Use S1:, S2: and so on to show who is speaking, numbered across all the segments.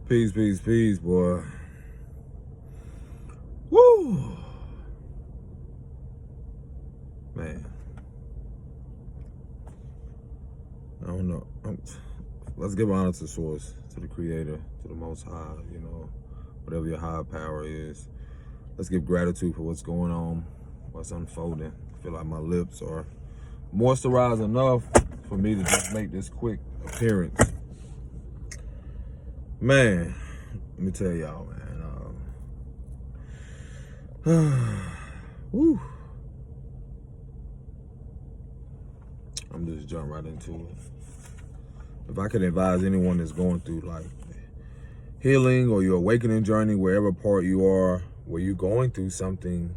S1: Peace, peace, peace, boy. Woo! Man. I don't know. Let's give honor to Source, to the Creator, to the Most High, whatever your higher power is. Let's give gratitude for what's going on, what's unfolding. I feel like my lips are moisturized enough for me to just make this quick appearance. Man, let me tell y'all, man. Woo. I'm just jump right into it. If I could advise anyone that's going through like healing or your awakening journey, wherever part you are, where you're going through something,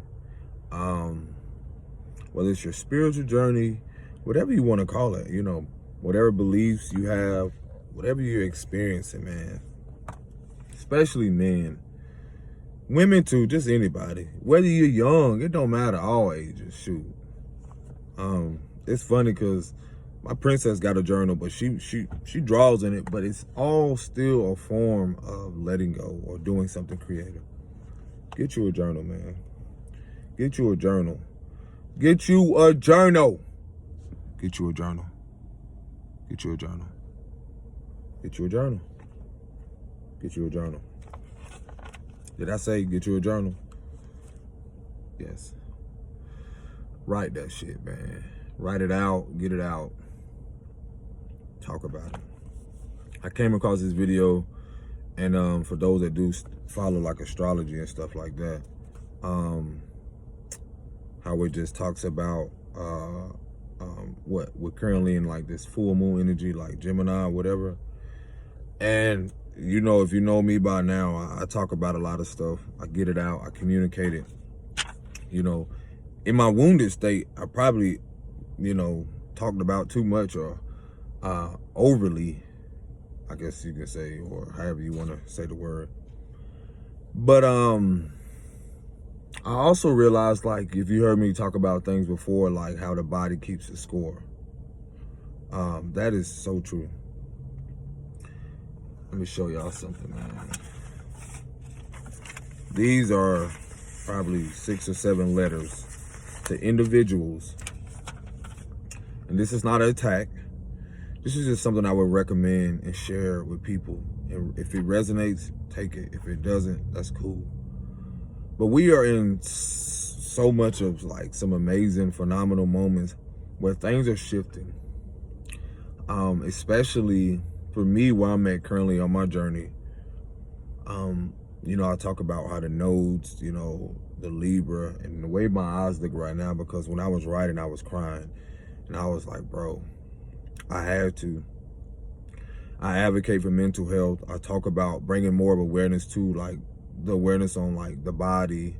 S1: whether it's your spiritual journey, whatever you want to call it, whatever beliefs you have, whatever you're experiencing, man, especially men, women too, just anybody, whether you're young, it don't matter, all ages, shoot. It's funny because my princess got a journal, but she draws in it, but it's all still a form of letting go or doing something creative. Get you a journal, man. Get you a journal. Get you a journal. Get you a journal. Get you a journal. Get you a journal. Get you a journal. Did I say get you a journal? Yes. Write that shit, man. Write it out, get it out. Talk about it. I came across this video, and for those that do follow like astrology and stuff like that, how it just talks about we're currently in like this full moon energy, like Gemini or whatever. And if you know me by now, I talk about a lot of stuff. I get it out, I communicate it. In my wounded state, I probably, talked about too much or overly, I guess you can say, or however you want to say the word. But I also realized, like, if you heard me talk about things before, like how the body keeps a score, that is so true. Let me show y'all something, man. These are probably 6 or 7 letters to individuals. And this is not an attack. This is just something I would recommend and share with people. And if it resonates, take it. If it doesn't, that's cool. But we are in so much of like some amazing, phenomenal moments where things are shifting. Especially for me, where I'm at currently on my journey. I talk about how the nodes, the Libra, and the way my eyes look right now, because when I was writing, I was crying. And I was like, bro, I advocate for mental health. I talk about bringing more of awareness to like the awareness on like the body,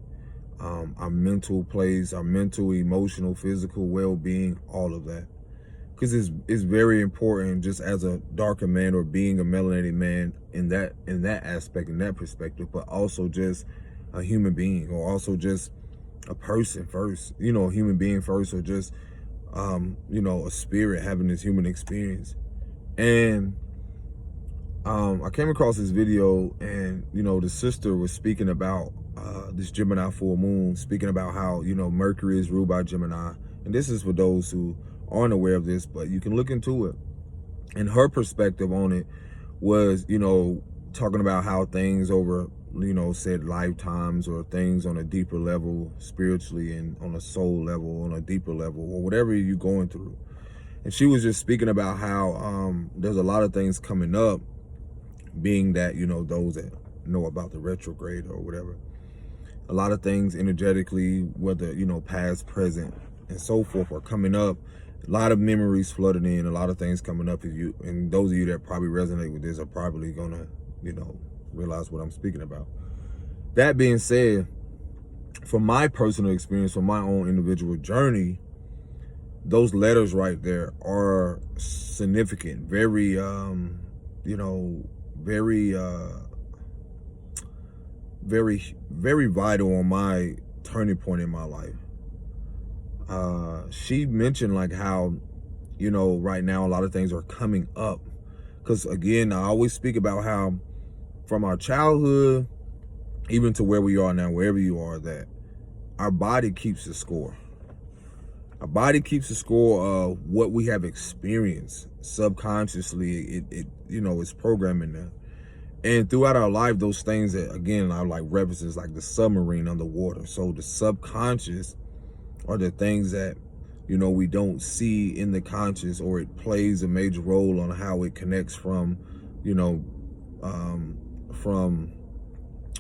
S1: our mental place, our mental, emotional, physical well-being, all of that. Because it's very important, just as a darker man or being a melanated man in that aspect, in that perspective, but also just a human being, or also just a person first, a human being first, or just a spirit having this human experience. And I came across this video, and the sister was speaking about this Gemini full moon, speaking about how Mercury is ruled by Gemini. And this is for those who aren't aware of this, but you can look into it. And her perspective on it was talking about how things over said lifetimes, or things on a deeper level spiritually, and on a soul level, on a deeper level, or whatever you're going through. And she was just speaking about how there's a lot of things coming up, being that those that know about the retrograde or whatever, a lot of things energetically, whether past, present, and so forth, are coming up. A lot of memories flooding in, a lot of things coming up. And those of you that probably resonate with this are probably gonna realize what I'm speaking about. That being said, from my personal experience, from my own individual journey, those letters right there are significant, very very vital on my turning point in my life. She mentioned like how right now a lot of things are coming up, because again, I always speak about how from our childhood, even to where we are now, wherever you are, that our body keeps the score. Our body keeps the score of what we have experienced subconsciously. It it's programming there. And throughout our life, those things that, again, I like references like the submarine underwater. So the subconscious are the things that, we don't see in the conscious, or it plays a major role on how it connects from, from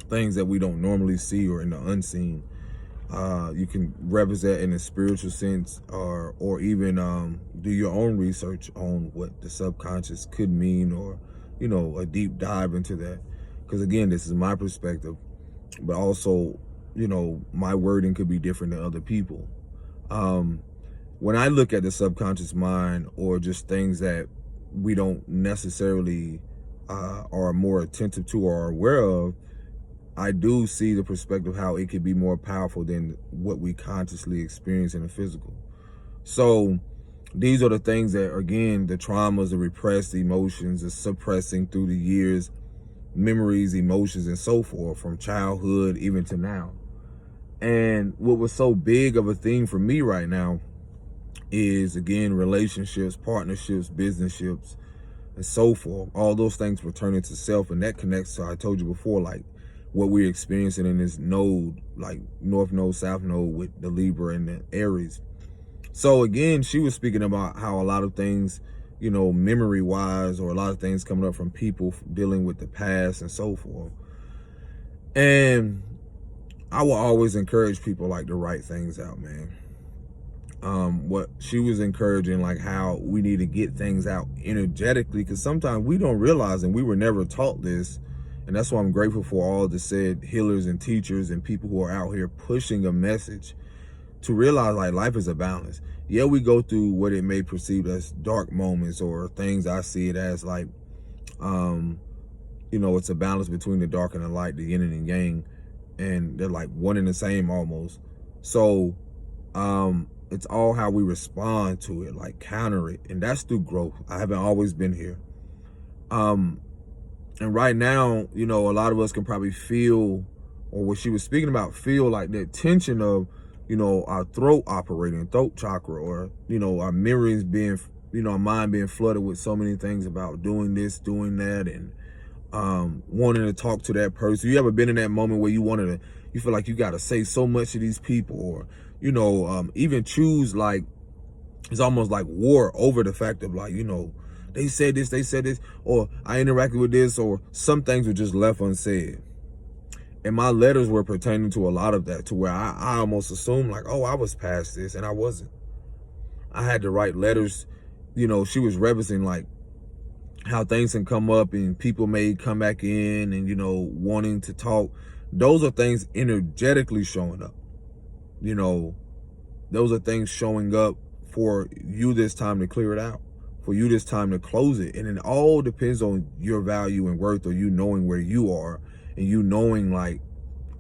S1: things that we don't normally see or in the unseen. You can reference that in a spiritual sense, or even do your own research on what the subconscious could mean, or a deep dive into that. Because again, this is my perspective, but also, my wording could be different than other people. When I look at the subconscious mind, or just things that we don't necessarily are more attentive to or are aware of, I do see the perspective how it could be more powerful than what we consciously experience in the physical. So these are the things that, again, the traumas, the repressed emotions, the suppressing through the years, memories, emotions, and so forth, from childhood even to now. And what was so big of a theme for me right now is, again, relationships, partnerships, businessships, and so forth. All those things returning to self, and that connects to, I told you before, like what we're experiencing in this node, like North Node, South Node, with the Libra and the Aries. So again, she was speaking about how a lot of things, memory wise, or a lot of things coming up from people dealing with the past and so forth. And I will always encourage people like to write things out, man. What she was encouraging, like how we need to get things out energetically, because sometimes we don't realize, and we were never taught this. And that's why I'm grateful for all the said healers and teachers and people who are out here pushing a message to realize, like, life is a balance. Yeah, we go through what it may perceive as dark moments, or things I see it as like, it's a balance between the dark and the light, the yin and the yang, and they're like one and the same almost. So it's all how we respond to it, like counter it, and that's through growth. I haven't always been here. And right now, a lot of us can probably feel, or what she was speaking about, feel like the tension of, our throat operating, throat chakra, or, our memories being, our mind being flooded with so many things about doing this, doing that, and wanting to talk to that person. You ever been in that moment where you feel like you got to say so much to these people, or, even choose, like, it's almost like war over the fact of, like, they said this, or I interacted with this, or some things were just left unsaid. And my letters were pertaining to a lot of that, to where I almost assumed, like, oh, I was past this, and I wasn't. I had to write letters. She was referencing, like, how things can come up and people may come back in and, wanting to talk. Those are things energetically showing up. Those are things showing up for you this time to clear it out, for you this time to close it. And it all depends on your value and worth, or you knowing where you are, and you knowing, like,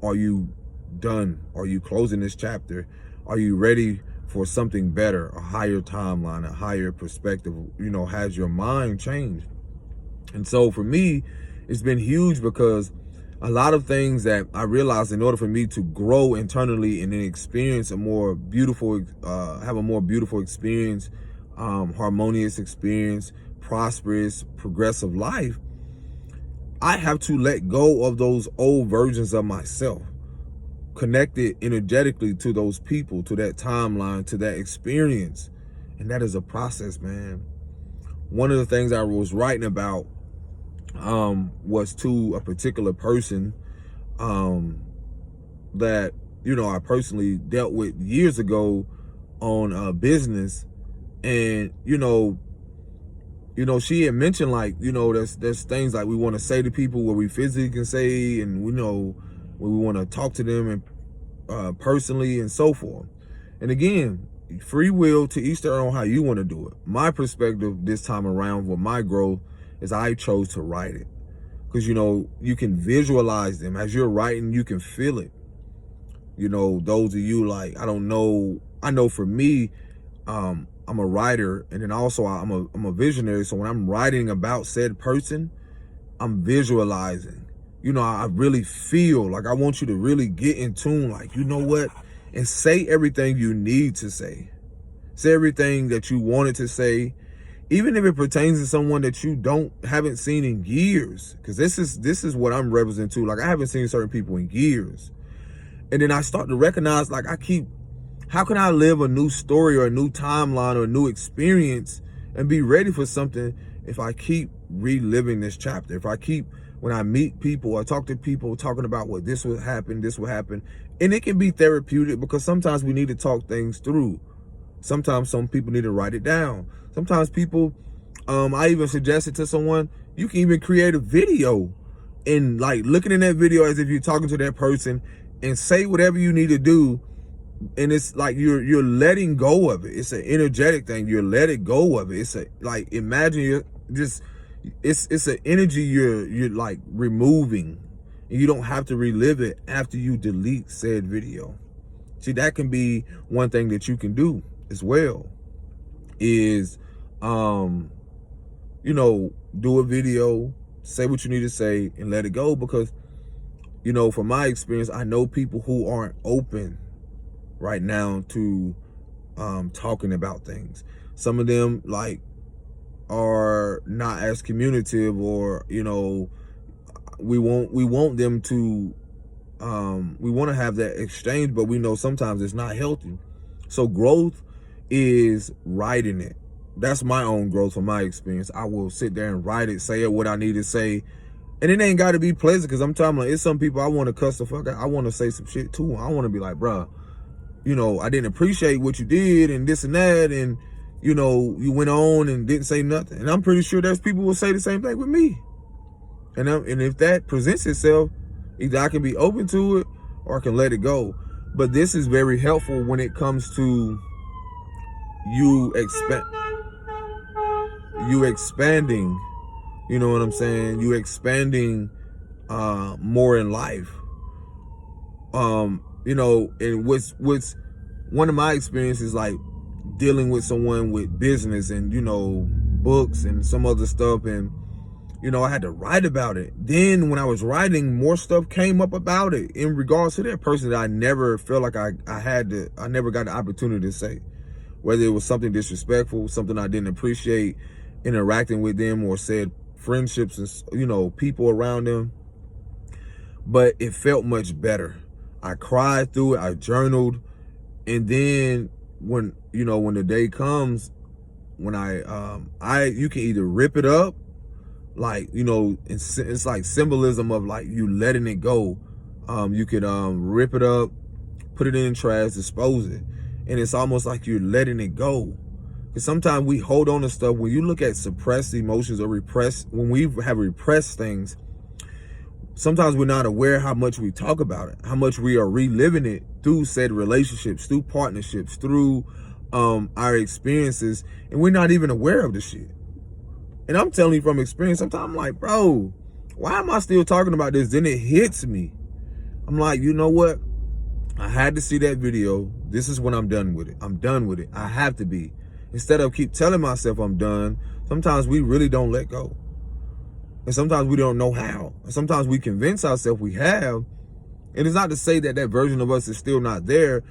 S1: are you done? Are you closing this chapter? Are you ready for something better, a higher timeline, a higher perspective? Has your mind changed? And so for me, it's been huge, because a lot of things that I realized, in order for me to grow internally and then experience a more beautiful, have a more beautiful experience, harmonious experience, prosperous, progressive life, I have to let go of those old versions of myself, connected energetically to those people, to that timeline, to that experience. And that is a process, man. One of the things I was writing about was to a particular person that, I personally dealt with years ago on business. And, she had mentioned, like, there's things like we want to say to people where we physically can say, and when we want to talk to them and personally and so forth. And again, free will, to each their own how you want to do it. My perspective this time around with my growth is I chose to write it, because, you can visualize them as you're writing. You can feel it. Those of you, like, I don't know. I know for me, I'm a writer, and then also I'm a visionary. So when I'm writing about said person, I'm visualizing. I really feel like I want you to really get in tune, like, you know what? And say everything you need to say. Say everything that you wanted to say, even if it pertains to someone that you haven't seen in years. Because this is what I'm representing too. Like, I haven't seen certain people in years. And then I start to recognize, like, how can I live a new story or a new timeline or a new experience and be ready for something if I keep reliving this chapter? If I keep, when I meet people or talk to people talking about what this will happen, and it can be therapeutic because sometimes we need to talk things through. Sometimes some people need to write it down. Sometimes people, I even suggested to someone, you can even create a video and like looking in that video as if you're talking to that person and say whatever you need to do. And it's like you're letting go of it. It's an energetic thing. You're letting go of it. It's like, imagine you're just, it's an energy you're like removing, and you don't have to relive it after you delete said video. See, that can be one thing that you can do as well, is do a video, say what you need to say, and let it go. Because from my experience, I know people who aren't open right now to talking about things. Some of them like are not as communicative, or we want them to we want to have that exchange, but we know sometimes it's not healthy. So growth is writing it. That's my own growth from my experience. I will sit there and write it, say it what I need to say. And it ain't got to be pleasant, because I'm talking like, it's some people I want to cuss the fuck out. I want to say some shit too. I want to be like, bruh, I didn't appreciate what you did and this and that. And, you went on and didn't say nothing. And I'm pretty sure there's people who will say the same thing with me. And if that presents itself, either I can be open to it or I can let it go. But this is very helpful when it comes to you expanding, you know what I'm saying? You expanding more in life. And what's one of my experiences, like dealing with someone with business and, books and some other stuff. And, I had to write about it. Then when I was writing, more stuff came up about it in regards to that person that I never felt like I never got the opportunity to say. Whether it was something disrespectful, something I didn't appreciate interacting with them, or said friendships and, people around them. But it felt much better. I cried through it, I journaled. And then when the day comes, when you can either rip it up, like, it's like symbolism of like you letting it go. You could rip it up, put it in the trash, dispose it. And it's almost like you're letting it go. Because sometimes we hold on to stuff. When you look at suppressed emotions or when we have repressed things, sometimes we're not aware how much we talk about it, how much we are reliving it through said relationships, through partnerships, through our experiences, and we're not even aware of the shit. And I'm telling you from experience, sometimes I'm like, bro, why am I still talking about this? Then it hits me. I'm like, you know what? I had to see that video. This is when I'm done with it. I'm done with it. I have to be. Instead of keep telling myself I'm done, sometimes we really don't let go. And sometimes we don't know how. And sometimes we convince ourselves we have. And it's not to say that version of us is still not there.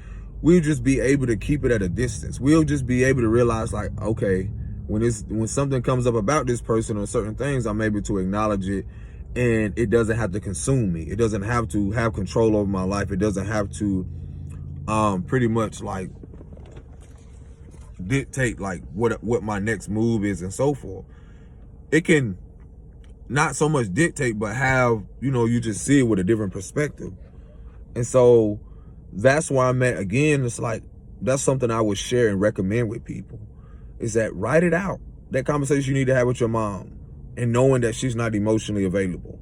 S1: We'll just be able to keep it at a distance. We'll just be able to realize, like, okay, when something comes up about this person or certain things, I'm able to acknowledge it, and it doesn't have to consume me. It doesn't have to have control over my life. It doesn't have to pretty much like dictate like what my next move is and so forth. It can not so much dictate, but have, you just see it with a different perspective. And so that's why I'm at, again, it's like, that's something I would share and recommend with people, is that write it out. That conversation you need to have with your mom, and knowing that she's not emotionally available.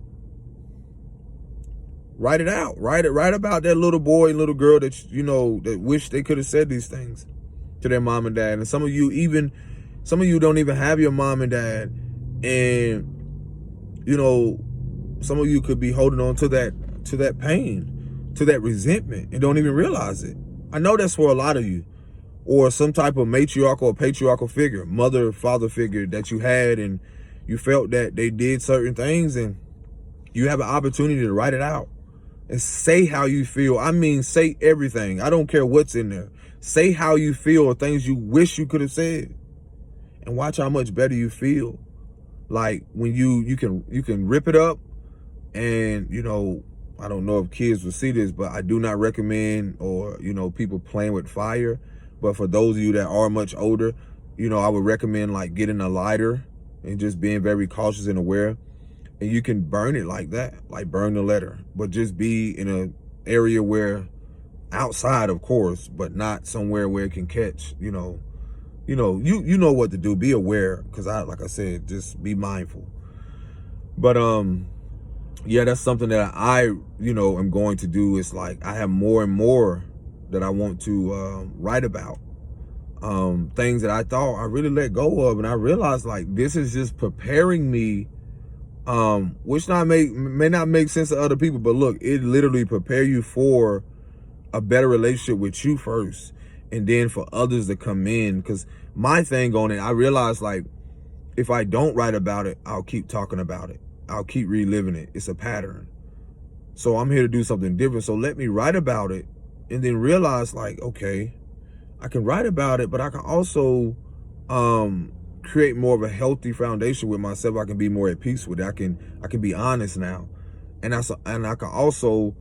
S1: Write it out. Write about that little boy and little girl that, that wish they could have said these things to their mom and dad. And some of you don't even have your mom and dad. And, some of you could be holding on to that pain, to that resentment, and don't even realize it. I know that's for a lot of you. Or some type of matriarchal or patriarchal figure, mother, father figure that you had, and you felt that they did certain things, and You have an opportunity to write it out and say how you feel. I mean, say everything. I don't care what's in there. Say how you feel or things you wish you could have said, and watch how much better you feel. Like when you can rip it up, and I don't know if kids will see this, but I do not recommend, or people playing with fire. But for those of you that are much older, I would recommend like getting a lighter and just being very cautious and aware. And you can burn it like that, like burn the letter, but just be in an area where, outside of course, but not somewhere where it can catch. You know what to do. Be aware, because like I said, just be mindful. But yeah, that's something that I am going to do. It's like I have more and more that I want to write about. Things that I thought I really let go of, and I realized like this is just preparing me. Which may not make sense to other people, but look, it literally prepare you for a better relationship with you first, and then for others to come in. Because my thing on it, I realized like if I don't write about it, I'll keep talking about it. I'll keep reliving it. It's a pattern. So I'm here to do something different. So let me write about it, and then realize like, okay, I can write about it, but I can also create more of a healthy foundation with myself. I can be more at peace with it. I can be honest now, and I can also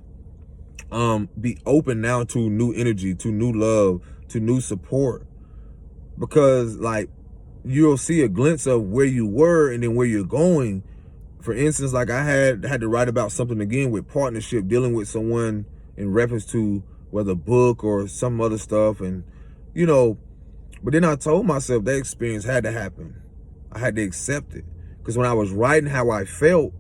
S1: be open now to new energy, to new love, to new support, because like you'll see a glimpse of where you were and then where you're going. For instance, like I had to write about something again with partnership, dealing with someone in reference to whether book or some other stuff, and but then I told myself that experience had to happen. I had to accept it. Because when I was writing how I felt,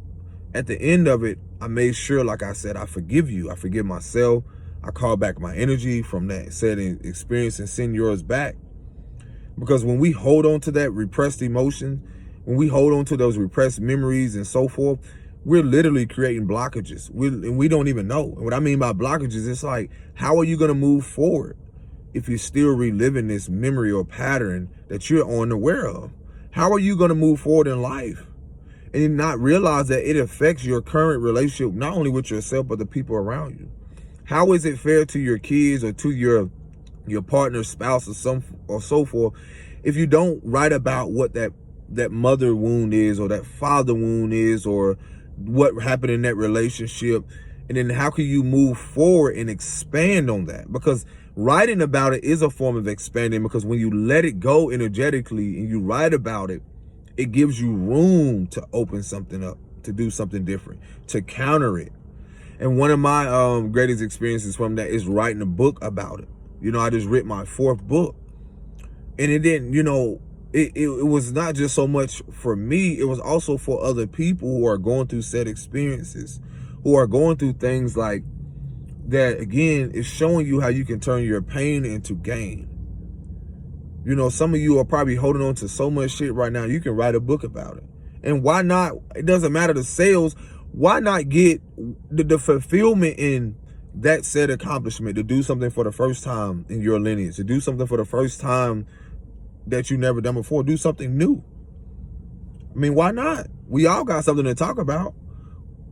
S1: at the end of it, I made sure, like I said, I forgive you. I forgive myself. I call back my energy from that said experience and send yours back. Because when we hold on to that repressed emotion, when we hold on to those repressed memories and so forth, we're literally creating blockages. And we don't even know. And what I mean by blockages, it's like, how are you going to move forward if you're still reliving this memory or pattern that you're unaware of? How are you going to move forward in life and not realize that it affects your current relationship, not only with yourself, but the people around you? How is it fair to your kids or to your partner, spouse, or so forth, if you don't write about what that mother wound is, or that father wound is, or what happened in that relationship? And then how can you move forward and expand on that? Because writing about it is a form of expanding, because when you let it go energetically and you write about it, it gives you room to open something up, to do something different, to counter it. And one of my greatest experiences from that is writing a book about it. I just wrote my 4th book, and it didn't, it was not just so much for me, it was also for other people who are going through said experiences, who are going through things like that. Again, it's showing you how you can turn your pain into gain. Some of you are probably holding on to so much shit right now. You can write a book about it. And why not? It doesn't matter the sales. Why not get the fulfillment in that said accomplishment, to do something for the first time in your lineage, to do something for the first time that you never done before, do something new. I mean, why not? We all got something to talk about.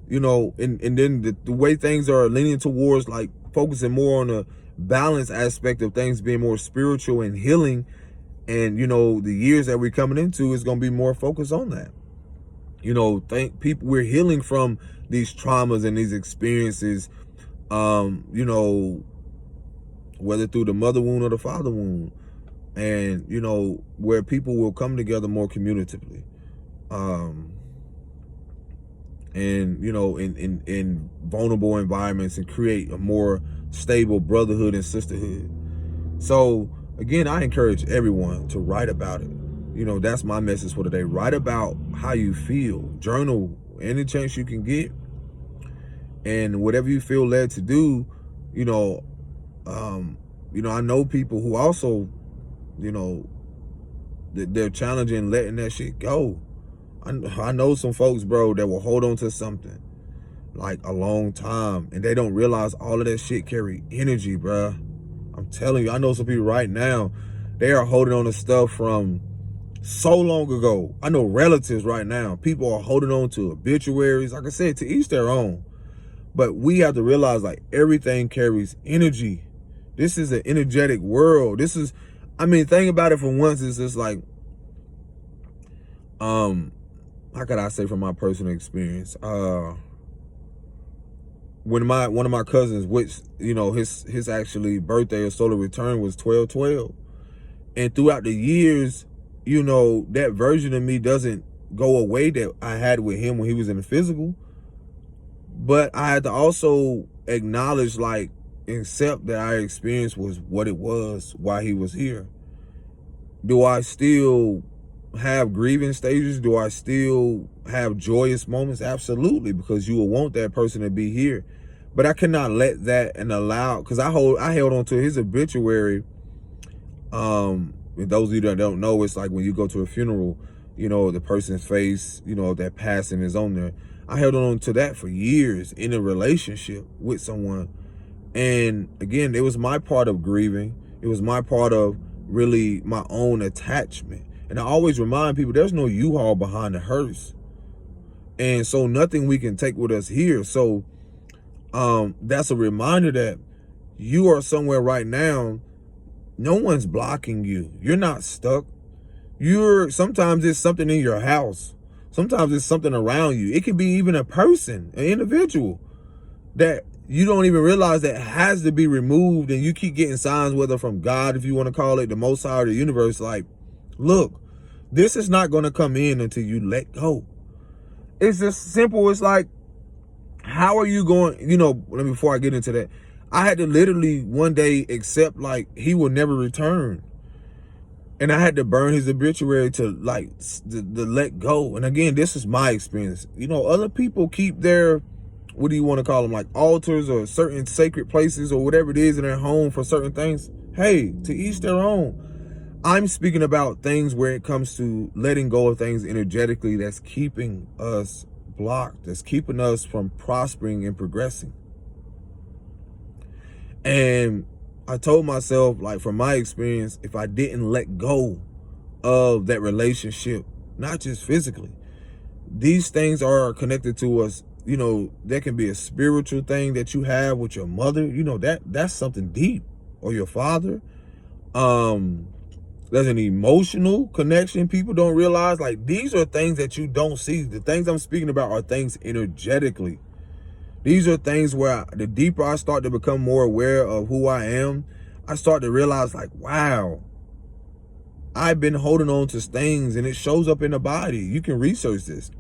S1: And then the way things are leaning towards like focusing more on the balance aspect of things, being more spiritual and healing. And, the years that we're coming into is going to be more focused on that. We're healing from these traumas and these experiences, whether through the mother wound or the father wound. And, where people will come together more communicatively. And in vulnerable environments, and create a more stable brotherhood and sisterhood. So again, I encourage everyone to write about it. That's my message for today. Write about how you feel. Journal any chance you can get, and whatever you feel led to do. I know people who also, they're challenging letting that shit go. I know some folks, bro, that will hold on to something like a long time, and they don't realize all of that shit carry energy, bro. I'm telling you, I know some people right now, they are holding on to stuff from so long ago. I know relatives right now, people are holding on to obituaries. Like I said, to each their own. But we have to realize, like, everything carries energy. This is an energetic world. This is, I mean, think about it for once. It's just like, how could I say from my personal experience? When one of my cousins, which, you know, his actually birthday or solar return was 12/12. And throughout the years, you know, that version of me doesn't go away that I had with him when he was in the physical. But I had to also acknowledge, like, accept that our experience was what it was while he was here. Do I still have grieving stages? Do I still have joyous moments? Absolutely, because you will want that person to be here. But I cannot let that and allow, because I held on to his obituary. And those of you that don't know, it's like when you go to a funeral, you know, the person's face, you know, that passing is on there. I held on to that for years in a relationship with someone. And again, it was my part of grieving. It was my part of really my own attachment. And I always remind people, there's no U-Haul behind the hearse. And so nothing we can take with us here. So that's a reminder that you are somewhere right now. No one's blocking you. You're not stuck. Sometimes it's something in your house. Sometimes it's something around you. It can be even a person, an individual that you don't even realize that has to be removed, and you keep getting signs, whether from God, if you want to call it, the Most High, or the universe, like, look, this is not going to come in until you let go. It's just simple. It's like, how are you going, you know, before I get into that, I had to literally one day accept, like, he will never return. And I had to burn his obituary to, like, to let go. And again, this is my experience. You know, other people keep their, what do you want to call them, like altars or certain sacred places or whatever it is in their home for certain things. Hey, to each their own. I'm speaking about things where it comes to letting go of things energetically that's keeping us blocked, that's keeping us from prospering and progressing. And I told myself, like, from my experience, if I didn't let go of that relationship, not just physically, these things are connected to us. You know, there can be a spiritual thing that you have with your mother. You know, that's something deep, or your father. There's an emotional connection people don't realize. Like, these are things that you don't see. The things I'm speaking about are things energetically. These are things where the deeper I start to become more aware of who I am, I start to realize, like, wow, I've been holding on to things, and it shows up in the body. You can research this.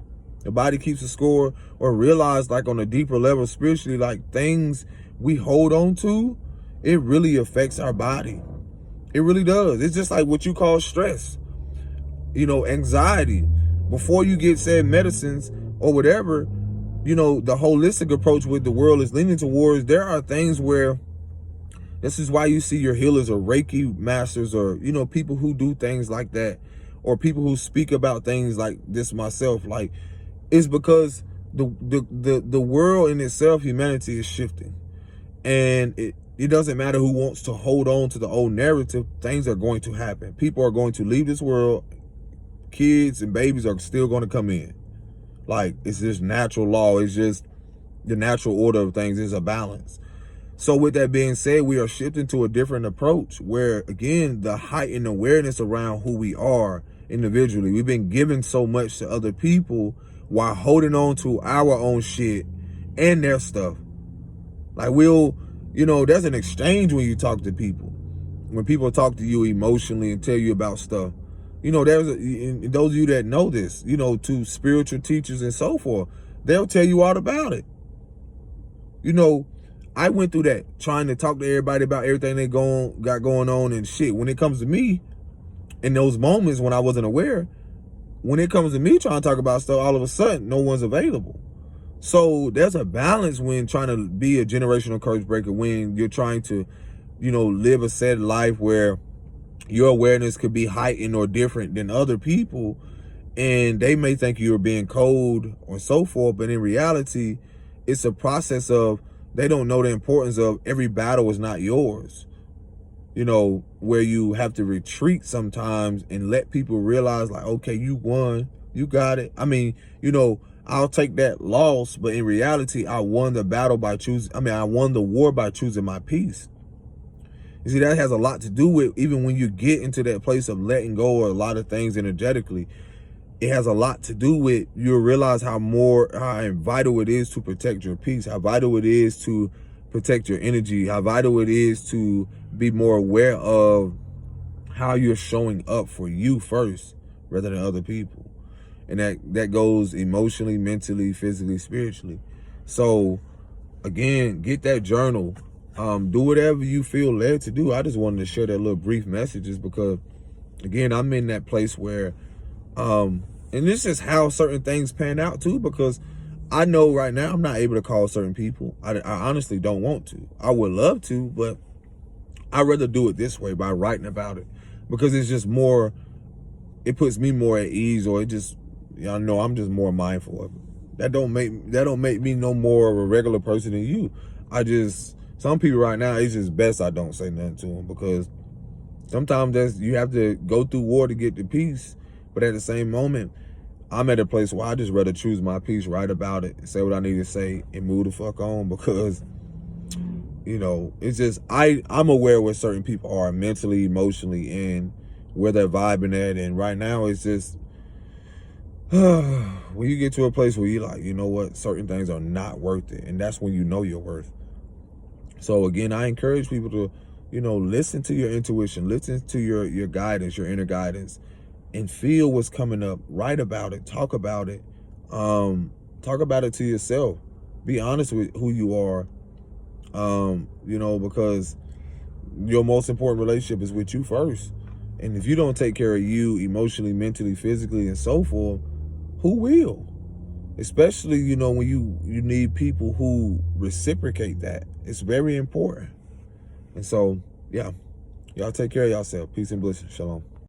S1: The body keeps a score, or realize, like, on a deeper level spiritually, like, things we hold on to, it really affects our body. It really does. It's just like what you call stress, you know, anxiety. Before you get said medicines or whatever, you know, the holistic approach with the world is leaning towards, there are things where, this is why you see your healers or Reiki masters, or, you know, people who do things like that, or people who speak about things like this myself, like, it's because the world in itself, humanity is shifting. And it doesn't matter who wants to hold on to the old narrative, things are going to happen. People are going to leave this world. Kids and babies are still going to come in. Like, it's just natural law. It's just the natural order of things. Is a balance. So with that being said, we are shifting to a different approach where, again, the heightened awareness around who we are individually. We've been giving so much to other people while holding on to our own shit and their stuff. Like, you know, there's an exchange when you talk to people. When people talk to you emotionally and tell you about stuff. You know, those of you that know this, you know, to spiritual teachers and so forth, they'll tell you all about it. You know, I went through that, trying to talk to everybody about everything they got going on and shit. When it comes to me, in those moments when I wasn't aware, when it comes to me trying to talk about stuff, all of a sudden, no one's available. So there's a balance when trying to be a generational curse breaker, when you're trying to, you know, live a set life where your awareness could be heightened or different than other people, and they may think you're being cold or so forth, but in reality, it's a process of, they don't know the importance of every battle is not yours. you know, where you have to retreat sometimes and let people realize like, okay, you won, you got it. I mean, you know, I'll take that loss, but in reality, I won the battle by choosing, I won the war by choosing my peace. You see, that has a lot to do with, even when you get into that place of letting go of a lot of things energetically, it has a lot to do with, you'll realize how vital it is to protect your peace, how vital it is to protect your energy, how vital it is to be more aware of how you're showing up for you first rather than other people. And that goes emotionally, mentally, physically, spiritually. So again, get that journal. Do whatever you feel led to do. I just wanted to share that little brief messages because, again, I'm in that place where, and this is how certain things pan out too, because I know right now I'm not able to call certain people. I honestly don't want to. I would love to, but I'd rather do it this way by writing about it, because it's just more, it puts me more at ease, or it just, y'all know, I'm just more mindful of it. That don't make me no more of a regular person than you. Some people right now, it's just best I don't say nothing to them, because sometimes you have to go through war to get to peace. But at the same moment, I'm at a place where I just rather choose my peace, write about it, say what I need to say, and move the fuck on, because, you know, it's just, I'm aware where certain people are mentally, emotionally, and where they're vibing at. And right now, it's just, when you get to a place where you're like, you know what, certain things are not worth it. And that's when you know your worth. So again, I encourage people to, you know, listen to your intuition, listen to your guidance, your inner guidance, and feel what's coming up. Write about it, talk about it. Talk about it to yourself. Be honest with who you are. You know, because your most important relationship is with you first. And if you don't take care of you emotionally, mentally, physically, and so forth, who will? Especially, you know, when you need people who reciprocate that. It's very important. And so, yeah, y'all take care of yourself. Peace and blessings. Shalom.